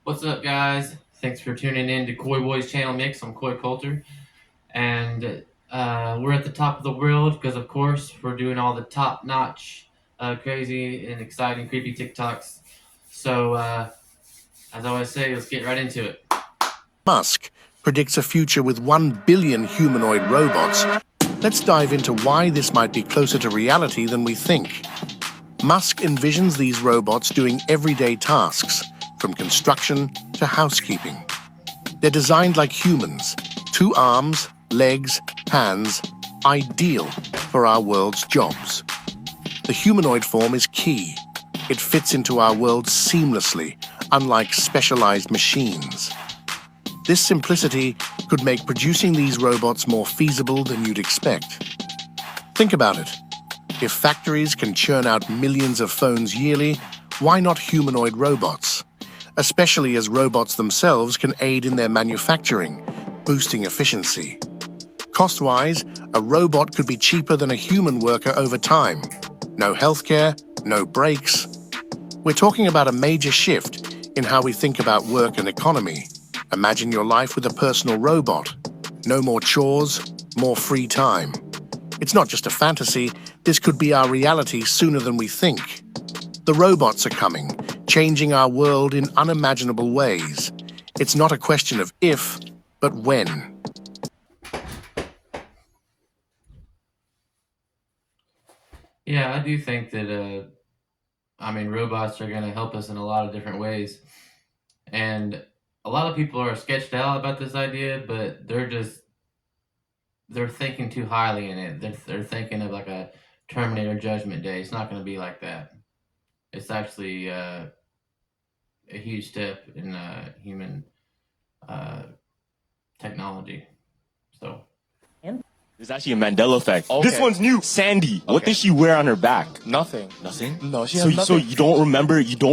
What's up, guys? Thanks for tuning in to Koi Boys Channel Mix. I'm Koi Coulter, and we're at the top of the world because, of course, we're doing all the top-notch, crazy and exciting, creepy TikToks. So, as I always say, let's get right into it. Musk predicts a future with 1 billion humanoid robots. Let's dive into why this might be closer to reality than we think. Musk envisions these robots doing everyday tasks, from construction to housekeeping. They're designed like humans, 2 arms, legs, hands, ideal for our world's jobs. The humanoid form is key. It fits into our world seamlessly, unlike specialized machines. This simplicity could make producing these robots more feasible than you'd expect. Think about it. If factories can churn out millions of phones yearly, why not humanoid robots? Especially as robots themselves can aid in their manufacturing, boosting efficiency. Cost-wise, a robot could be cheaper than a human worker over time. No healthcare, no breaks. We're talking about a major shift in how we think about work and economy. Imagine your life with a personal robot. No more chores, more free time. It's not just a fantasy, this could be our reality sooner than we think. The robots are coming, changing our world in unimaginable ways. It's not a question of if, but when. Yeah, I do think that, robots are going to help us in a lot of different ways. And a lot of people are sketched out about this idea, but they're thinking too highly in it. They're thinking of like a Terminator Judgment Day. It's not going to be like that. It's actually a huge step in human uh, technology. So There's actually a Mandela effect. Okay. This one's new. Sandy. What Okay. did she wear on her back? Nothing. Nothing? No, she So, has so nothing. you don't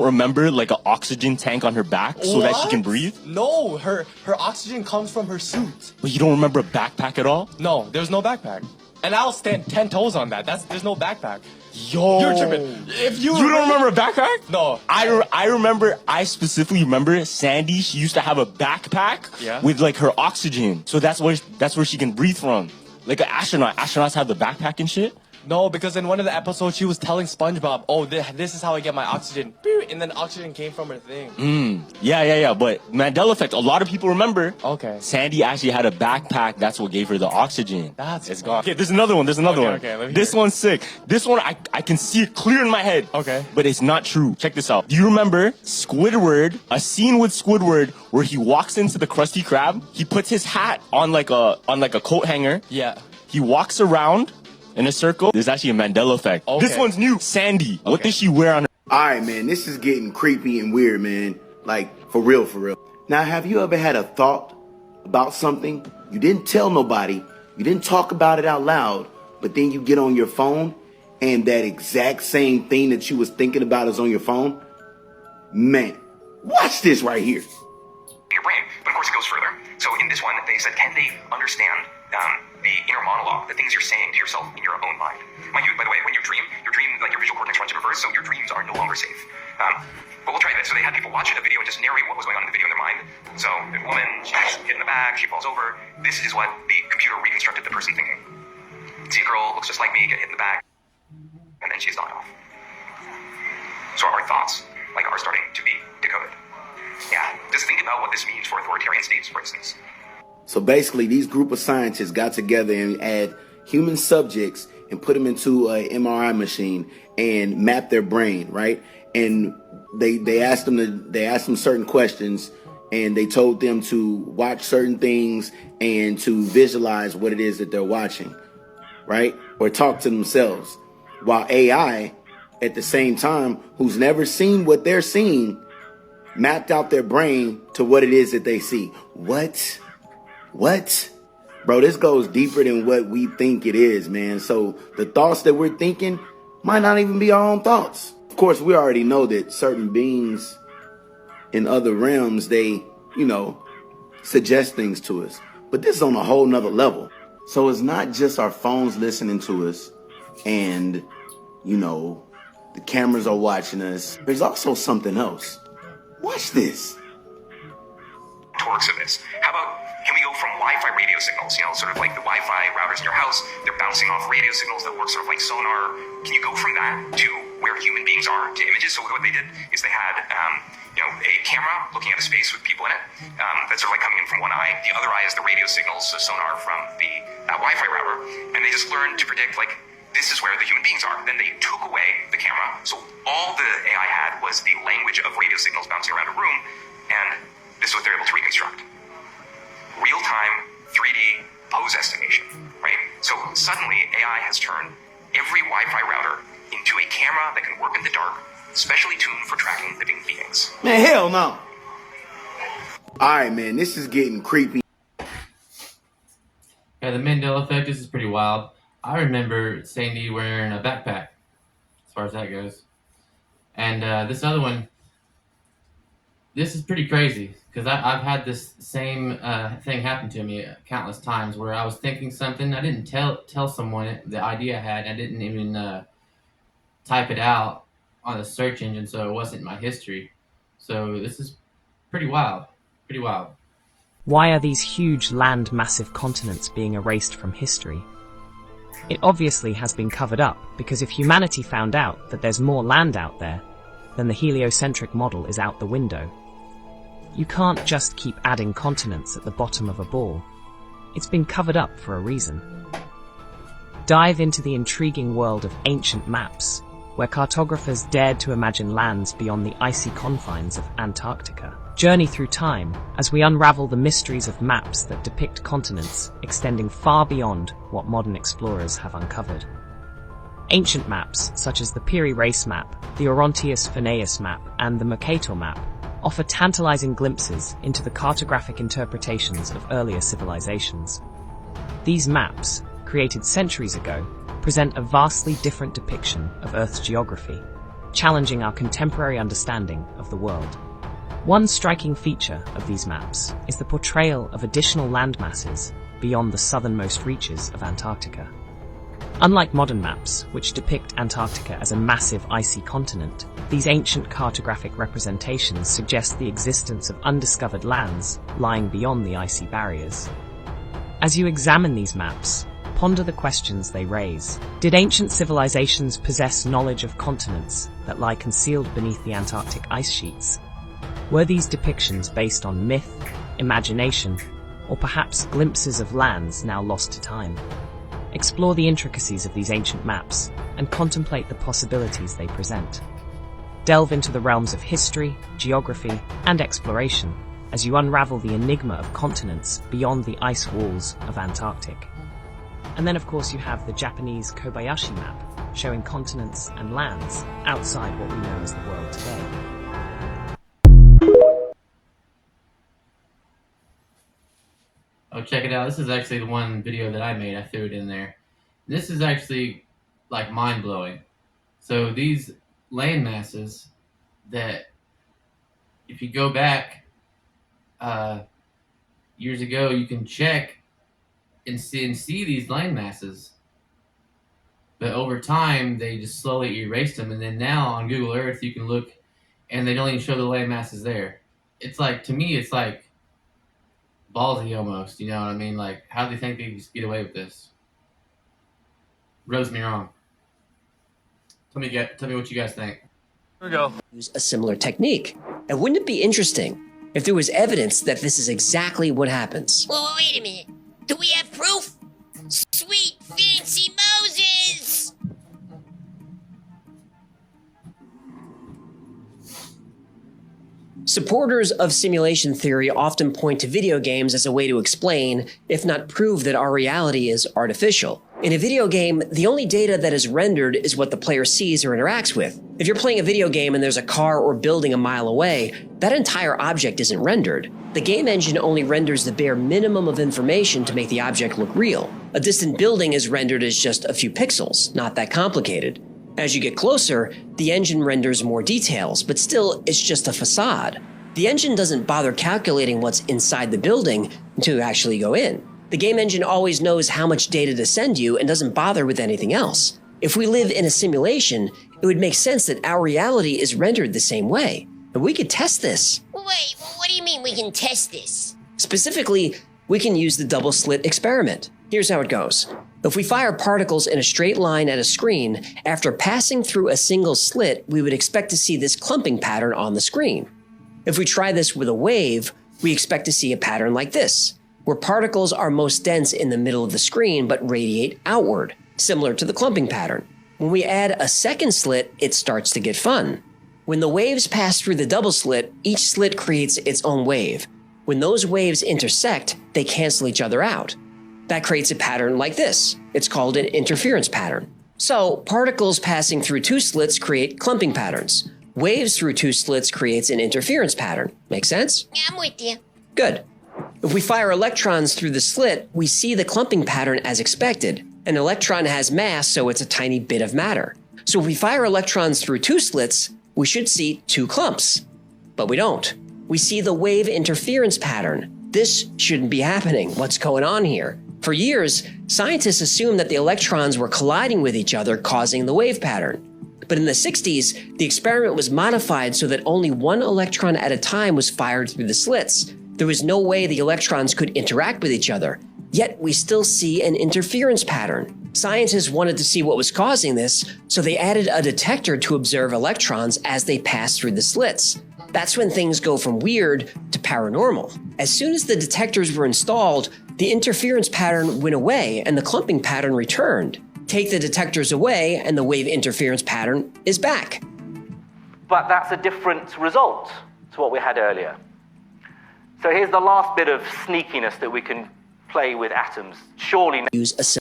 remember like an oxygen tank on her back so that she can breathe? No, her oxygen comes from her suit. But you don't remember a backpack at all? No, there's no backpack. And I'll stand 10 toes on that. There's no backpack. Yo. You're tripping. If you You don't remember a backpack? No. I specifically remember Sandy, she used to have a backpack Yeah. with like her oxygen. So that's where she can breathe from. Like an astronaut. Astronauts have the backpack and shit. No, because in one of the episodes she was telling SpongeBob, "Oh, this is how I get my oxygen." And then oxygen came from her thing. Yeah. But Mandela effect, a lot of people remember. Okay. Sandy actually had a backpack. That's what gave her the oxygen. It's Gone. Okay, there's another one. There's another one. Okay, let me This hear it. one's sick. This one, I can see it clear in my head. Okay. But it's not true. Check this out. Do you remember Squidward, a scene with Squidward where he walks into the Krusty Krab? He puts his hat on like a coat hanger. Yeah. He walks around in a circle. There's actually a Mandela effect. Okay. This one's new. Sandy. What Okay. did she wear on her? All right, man, this is getting creepy and weird, man. Like, for real, for real. Now, have you ever had a thought about something? You didn't tell nobody, you didn't talk about it out loud, but then you get on your phone and that exact same thing that you was thinking about is on your phone? Man, watch this right here. Your brain, but of course it goes further. So in this one, they said, can they understand the inner monologue, the things you're saying to yourself in your own mind? Mind you, by the way, when you dream, like your visual cortex runs in reverse, so your dreams are no longer safe. But we'll try this. So they had people watch a video and just narrate what was going on in the video in their mind. So the woman, she's hit in the back, she falls over. This is what the computer reconstructed the person thinking. See a girl, looks just like me, get hit in the back, and then she's knocked off. So our thoughts, are starting to be decoded. Yeah, just think about what this means for authoritarian states, for instance. So basically, these group of scientists got together and had human subjects and put them into an MRI machine and mapped their brain, right? And they asked them certain questions, and they told them to watch certain things and to visualize what it is that they're watching, right? Or talk to themselves. While AI, at the same time, who's never seen what they're seeing, mapped out their brain to what it is that they see. What? Bro, this goes deeper than what we think it is, man. So the thoughts that we're thinking might not even be our own thoughts. Of course, we already know that certain beings in other realms, they, suggest things to us. But this is on a whole nother level. So it's not just our phones listening to us and, the cameras are watching us. There's also something else. Watch this. torques of this. How about, can we go from Wi-Fi radio signals, sort of like the Wi-Fi routers in your house, they're bouncing off radio signals that work sort of like sonar. Can you go from that to where human beings are, to images? So what they did is they had, a camera looking at a space with people in it. That's sort of like coming in from one eye. The other eye is the radio signals, so sonar from the Wi-Fi router. And they just learned to predict, like, this is where the human beings are. Then they took away the camera. So all the AI had was the language of radio signals bouncing around a room. And this is what they're able to reconstruct. Real-time 3D pose estimation, right? So suddenly AI has turned every Wi-Fi router into a camera that can work in the dark, specially tuned for tracking living beings. Man, hell no. All right, man, this is getting creepy. Yeah, the Mandela effect, this is pretty wild. I remember Sandy wearing a backpack, as far as that goes. And this other one, this is pretty crazy, because I've had this same thing happen to me countless times, where I was thinking something, I didn't tell someone the idea I had, I didn't even type it out on a search engine, so it wasn't my history. So this is pretty wild, pretty wild. Why are these huge land massive continents being erased from history? It obviously has been covered up, because if humanity found out that there's more land out there, then the heliocentric model is out the window. You can't just keep adding continents at the bottom of a ball. It's been covered up for a reason. Dive into the intriguing world of ancient maps, where cartographers dared to imagine lands beyond the icy confines of Antarctica. Journey through time as we unravel the mysteries of maps that depict continents extending far beyond what modern explorers have uncovered. Ancient maps, such as the Piri Reis map, the Orontius Phineus map, and the Mercator map, offer tantalizing glimpses into the cartographic interpretations of earlier civilizations. These maps, created centuries ago, present a vastly different depiction of Earth's geography, challenging our contemporary understanding of the world. One striking feature of these maps is the portrayal of additional landmasses beyond the southernmost reaches of Antarctica. Unlike modern maps, which depict Antarctica as a massive icy continent, these ancient cartographic representations suggest the existence of undiscovered lands lying beyond the icy barriers. As you examine these maps, ponder the questions they raise. Did ancient civilizations possess knowledge of continents that lie concealed beneath the Antarctic ice sheets? Were these depictions based on myth, imagination, or perhaps glimpses of lands now lost to time? Explore the intricacies of these ancient maps and contemplate the possibilities they present. Delve into the realms of history, geography, and exploration as you unravel the enigma of continents beyond the ice walls of Antarctic. And then, of course, you have the Japanese Kobayashi map, showing continents and lands outside what we know as the world today. Oh, check it out. This is actually the one video that I made. I threw it in there. This is actually, like, mind-blowing. So these land masses that, if you go back years ago, you can check and see these land masses. But over time, they just slowly erased them. And then now on Google Earth, you can look, and they don't even show the land masses there. It's like, to me, it's like ballsy almost, you know what I mean? Like, how do they think they just get away with this? Rose me wrong. Tell me what you guys think. Here we go. Use a similar technique. And wouldn't it be interesting if there was evidence that this is exactly what happens? Well, wait a minute. Do we have proof? Sweet fancy Moses! Supporters of simulation theory often point to video games as a way to explain, if not prove, that our reality is artificial. In a video game, the only data that is rendered is what the player sees or interacts with. If you're playing a video game and there's a car or building a mile away, that entire object isn't rendered. The game engine only renders the bare minimum of information to make the object look real. A distant building is rendered as just a few pixels, not that complicated. As you get closer, the engine renders more details, but still, it's just a facade. The engine doesn't bother calculating what's inside the building until you actually go in. The game engine always knows how much data to send you and doesn't bother with anything else. If we live in a simulation, it would make sense that our reality is rendered the same way. And we could test this. Wait, what do you mean we can test this? Specifically, we can use the double slit experiment. Here's how it goes. If we fire particles in a straight line at a screen, after passing through a single slit, we would expect to see this clumping pattern on the screen. If we try this with a wave, we expect to see a pattern like this, where particles are most dense in the middle of the screen but radiate outward, similar to the clumping pattern. When we add a second slit, it starts to get fun. When the waves pass through the double slit, each slit creates its own wave. When those waves intersect, they cancel each other out. That creates a pattern like this. It's called an interference pattern. So, particles passing through two slits create clumping patterns. Waves through two slits creates an interference pattern. Make sense? Yeah, I'm with you. Good. If we fire electrons through the slit, we see the clumping pattern as expected. An electron has mass, so it's a tiny bit of matter. So if we fire electrons through two slits, we should see two clumps. But we don't. We see the wave interference pattern. This shouldn't be happening. What's going on here? For years, scientists assumed that the electrons were colliding with each other, causing the wave pattern. But in the 60s, the experiment was modified so that only one electron at a time was fired through the slits. There was no way the electrons could interact with each other. Yet we still see an interference pattern. Scientists wanted to see what was causing this, so they added a detector to observe electrons as they pass through the slits. That's when things go from weird to paranormal. As soon as the detectors were installed, the interference pattern went away and the clumping pattern returned. Take the detectors away and the wave interference pattern is back. But that's a different result to what we had earlier. So here's the last bit of sneakiness that we can play with atoms. Surely use a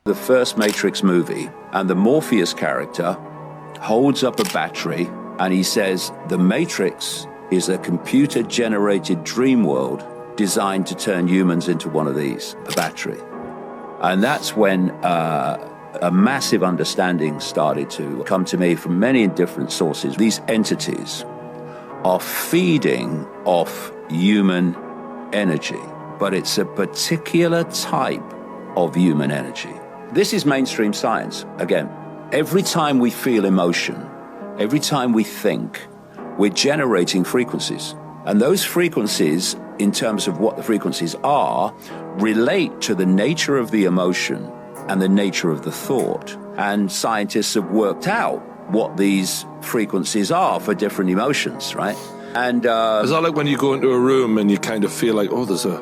the first Matrix movie, and the Morpheus character holds up a battery and he says, the Matrix is a computer-generated dream world designed to turn humans into one of these, a battery. And that's when a massive understanding started to come to me from many different sources. These entities are feeding off human energy, but it's a particular type of human energy. This is mainstream science. Again, every time we feel emotion, every time we think, we're generating frequencies. And those frequencies, in terms of what the frequencies are, relate to the nature of the emotion and the nature of the thought. And scientists have worked out what these frequencies are for different emotions, right? And is that like when you go into a room and you kind of feel like, oh, there's a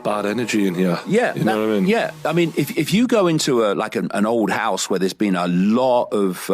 bad energy in here? Yeah. You know what I mean? Yeah. I mean, if you go into an old house where there's been a lot of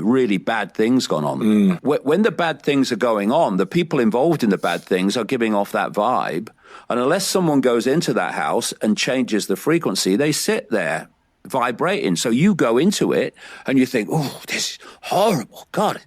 really bad things gone on, when the bad things are going on, the people involved in the bad things are giving off that vibe. And unless someone goes into that house and changes the frequency, they sit there vibrating. So you go into it and you think, oh, this is horrible. God.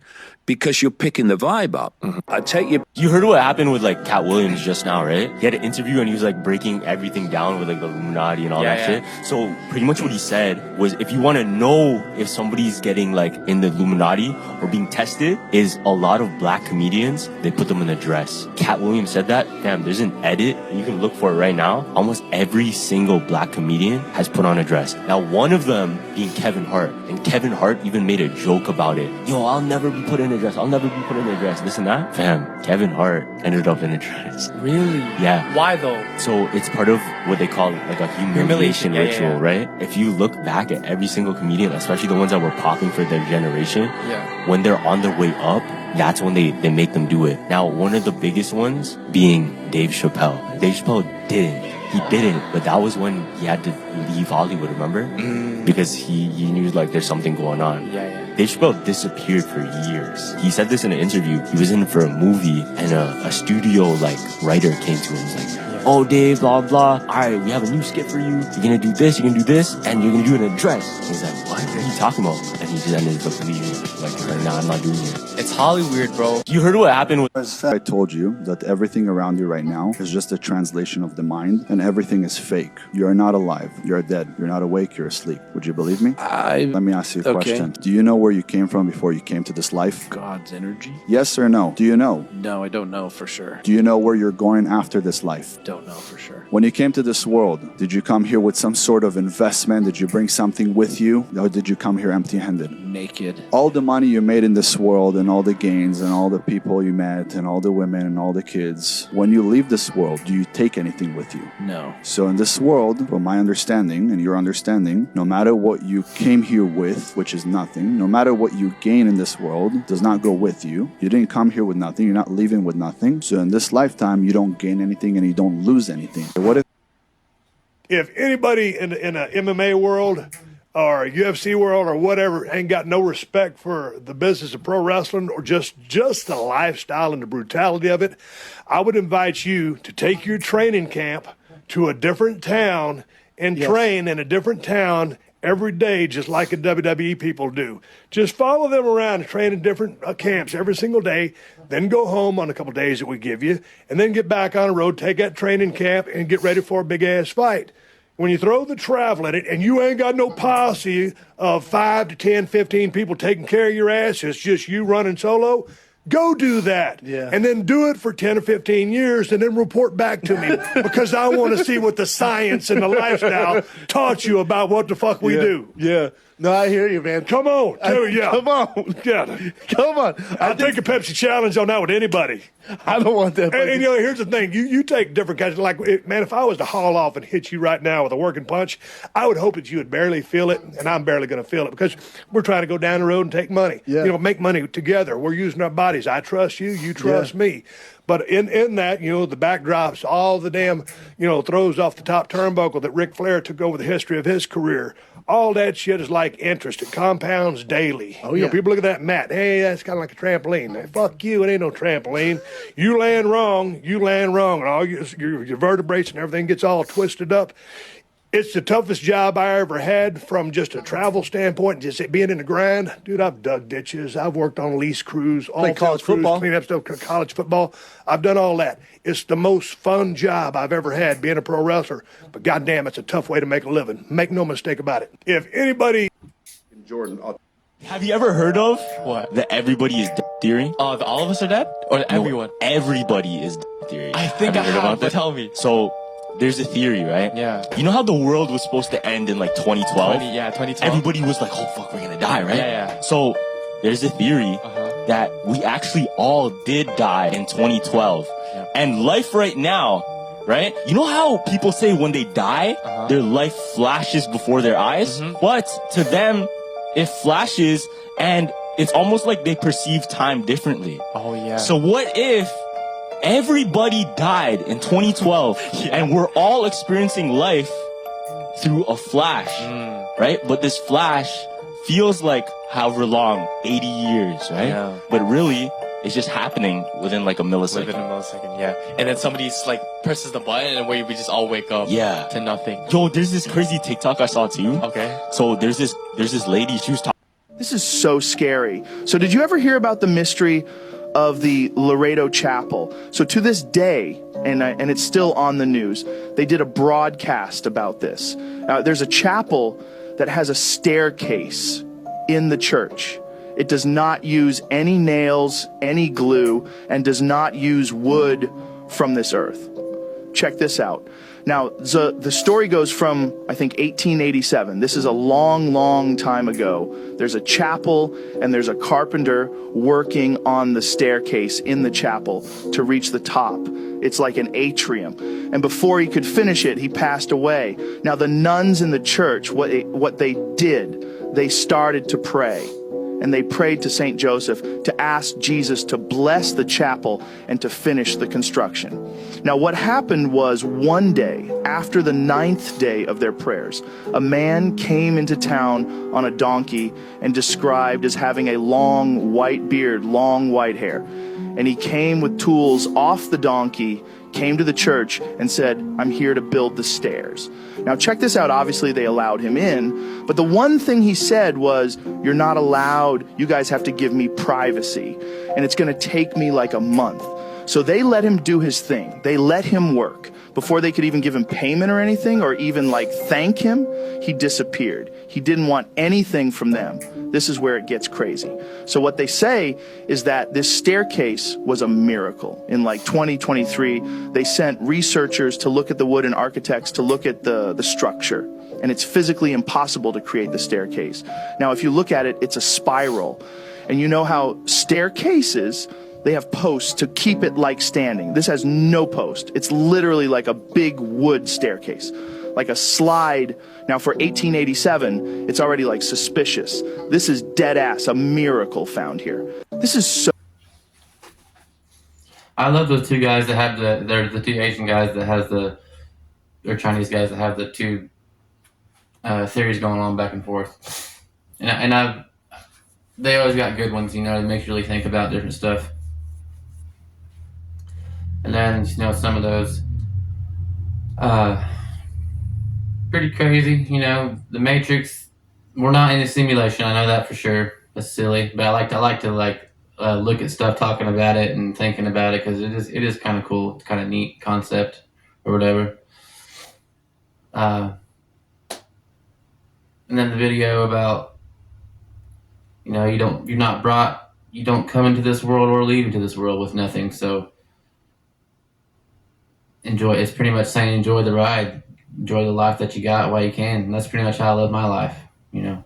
Because you're picking the vibe up. I take you. You heard what happened with like Cat Williams just now, right? He had an interview and he was like breaking everything down with like the Illuminati and all that shit. So pretty much what he said was, if you want to know if somebody's getting like in the Illuminati or being tested, is a lot of black comedians, they put them in a dress. Cat Williams said that. Damn, there's an edit and you can look for it right now. Almost every single black comedian has put on a dress. Now one of them being Kevin Hart, and Kevin Hart even made a joke about it. Yo, I'll never be put in a dress. I'll never be put in a dress. This and that. Fam, Kevin Hart ended up in a dress. Really? Yeah. Why though? So it's part of what they call like a humiliation ritual, right? If you look back at every single comedian, especially the ones that were popping for their generation, when they're on their way up, that's when they make them do it. Now, one of the biggest ones being Dave Chappelle. Dave Chappelle didn't. He didn't, but that was when he had to leave Hollywood, remember? Because he knew like there's something going on. Dave Chappelle disappeared for years. He said this in an interview. He was in for a movie and a studio like writer came to him like, oh Dave, blah, blah. All right, we have a new skit for you. You're gonna do this, and you're gonna do it in a dress. And he's like, what are you talking about? And he just ended up leaving. Like, nah, I'm not doing it. It's Hollywood, bro. You heard what happened with... I told you that everything around you right now is just a translation of the mind, and everything is fake. You are not alive. You're dead. You're not awake. You're asleep. Would you believe me? Let me ask you a question. Do you know where you came from before you came to this life? God's energy? Yes or no? Do you know? No, I don't know for sure. Do you know where you're going after this life? Don't know for sure. When you came to this world, did you come here with some sort of investment? Did you bring something with you? Or did you come here empty-handed? naked. All the money you made in this world and all the gains and all the people you met and all the women and all the kids, when you leave this world, do you take anything with you? No. So in this world, from my understanding and your understanding, no matter what you came here with, which is nothing, no matter what you gain in this world, does not go with you. You didn't come here with nothing. You're not leaving with nothing. So in this lifetime, you don't gain anything and you don't lose anything. What if anybody in the MMA world or UFC world or whatever ain't got no respect for the business of pro wrestling or just the lifestyle and the brutality of it, I would invite you to take your training camp to a different town and train in a different town every day, just like the WWE people do. Just follow them around and train in different camps every single day, then go home on a couple days that we give you, and then get back on the road, take that training camp, and get ready for a big-ass fight. When you throw the travel at it and you ain't got no posse of 5 to 10, 15 people taking care of your ass, it's just you running solo, go do that. And then do it for 10 or 15 years and then report back to me because I want to see what the science and the lifestyle taught you about what the fuck we do. Yeah. No, I hear you, man. Come on. Come on. Yeah. Come on. I'll take a Pepsi challenge on that with anybody. I don't want that. And you know, here's the thing. You take different kinds of, like, man, if I was to haul off and hit you right now with a working punch, I would hope that you would barely feel it, and I'm barely going to feel it because we're trying to go down the road and take money. You know, make money together. We're using our bodies. I trust you. You trust me. But in that, you know, the backdrops, all the damn, you know, throws off the top turnbuckle that Ric Flair took over the history of his career, all that shit is like interest. It compounds daily. You know, people look at that mat. Hey, that's kind of like a trampoline. Man, fuck you. It ain't no trampoline. You land wrong, and all your vertebrae and everything gets all twisted up. It's the toughest job I ever had from just a travel standpoint, just being in the grind. Dude, I've dug ditches. I've worked on lease crews, all college football, clean up stuff, college football. I've done all that. It's the most fun job I've ever had being a pro wrestler. But goddamn, it's a tough way to make a living. Make no mistake about it. If anybody... Jordan, have you ever heard of what? The everybody is dead theory? Oh, the all of us are dead? Or everyone? Everybody is dead theory. I think I heard about that? Tell me. So... there's a theory, right? Yeah. You know how the world was supposed to end in like 2012? 2012. Everybody was like, oh fuck, we're gonna die, right? Yeah. So there's a theory that we actually all did die in 2012. Yeah. And life right now, right? You know how people say when they die, their life flashes before their eyes? But to them, it flashes and it's almost like they perceive time differently. Oh yeah. So what if everybody died in 2012 and we're all experiencing life through a flash, right? But this flash feels like however long, 80 years, right? Yeah. But really, it's just happening within like a millisecond. Within a millisecond, yeah. And then somebody's like presses the button and we just all wake up to nothing. Yo, there's this crazy TikTok I saw too. Okay. So there's this lady, she was talking. This is so scary. So did you ever hear about the mystery of the Laredo Chapel? So to this day, and it's still on the news, they did a broadcast about this. There's a chapel that has a staircase in the church. It does not use any nails, any glue, and does not use wood from this earth. Check this out. Now, the story goes from, I think, 1887. This is a long, long time ago. There's a chapel and there's a carpenter working on the staircase in the chapel to reach the top. It's like an atrium. And before he could finish it, he passed away. Now, the nuns in the church, what they did, they started to pray. And they prayed to St. Joseph to ask Jesus to bless the chapel and to finish the construction. Now, what happened was one day, after the 9th day of their prayers, a man came into town on a donkey and described as having a long white beard, long white hair. And he came with tools off the donkey, came to the church and said, "I'm here to build the stairs." Now check this out. Obviously they allowed him in, but the one thing he said was, "You're not allowed, you guys have to give me privacy, and it's going to take me like a month." So they let him do his thing. They let him work. Before they could even give him payment or anything, or even like thank him, he disappeared. He didn't want anything from them. This is where it gets crazy. So what they say is that this staircase was a miracle. In like 2023, they sent researchers to look at the wood and architects to look at the structure. and it's physically impossible to create the staircase. Now, if you look at it, it's a spiral. And you know how staircases, they have posts to keep it like standing. This has no post. It's literally like a big wood staircase, like a slide. Now, for 1887, it's already like suspicious. This is dead ass, a miracle found here. This is so. I love those two guys that have they're the two Asian guys that has they're Chinese guys that have the two theories going on back and forth. And they always got good ones, you know, it makes you really think about different stuff. And then, you know, some of those, pretty crazy, you know, the Matrix, we're not in a simulation, I know that for sure. That's silly, but I like to look at stuff, talking about it and thinking about it, because it is kind of cool. It's kind of neat concept or whatever. And then the video about, you know, you don't come into this world or leave into this world with nothing. So it's pretty much saying enjoy the ride, enjoy the life that you got while you can. And that's pretty much how I live my life, you know.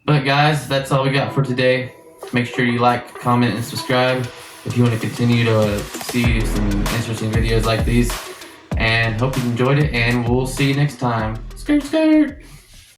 But guys, that's all we got for today. Make sure you like, comment, and subscribe if you want to continue to see some interesting videos like these. And hope you enjoyed it, and we'll see you next time. Skirt, skirt!